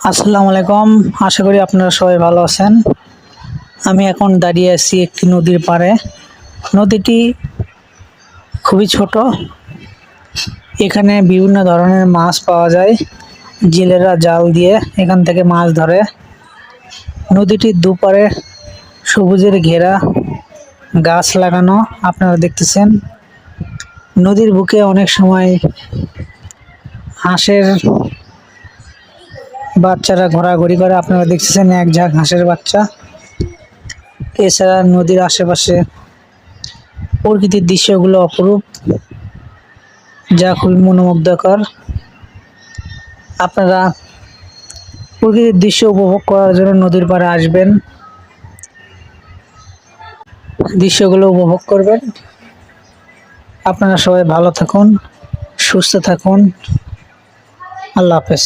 আসসালামু আলাইকুম। আশা করি আপনারা সবাই ভালো আছেন। আমি এখন দাঁড়িয়ে আছি একটি নদীর পাড়ে। নদীটি খুবই ছোট। এখানে বিভিন্ন ধরনের মাছ পাওয়া যায়। জেলেরা জাল দিয়ে এখান থেকে মাছ ধরে। নদীটির দুপারে সবুজের ঘেরা গাছ লাগানো আপনারা দেখতেছেন। নদীর বুকে অনেক সময় হাঁসের বাচ্চারা ঘোরাঘুরি করে, আপনারা দেখতেছেন এক ঝাঁক হাঁসের বাচ্চা। এছাড়া নদীর আশেপাশে প্রকৃতির দৃশ্যগুলো অপরূপ, যা খুবই মনোমুগ্ধকর। আপনারা প্রকৃতির দৃশ্য উপভোগ করার জন্য নদীর পাড়ে আসবেন, দৃশ্যগুলো উপভোগ করবেন। আপনারা সবাই ভালো থাকুন, সুস্থ থাকুন। আল্লাহ হাফেজ।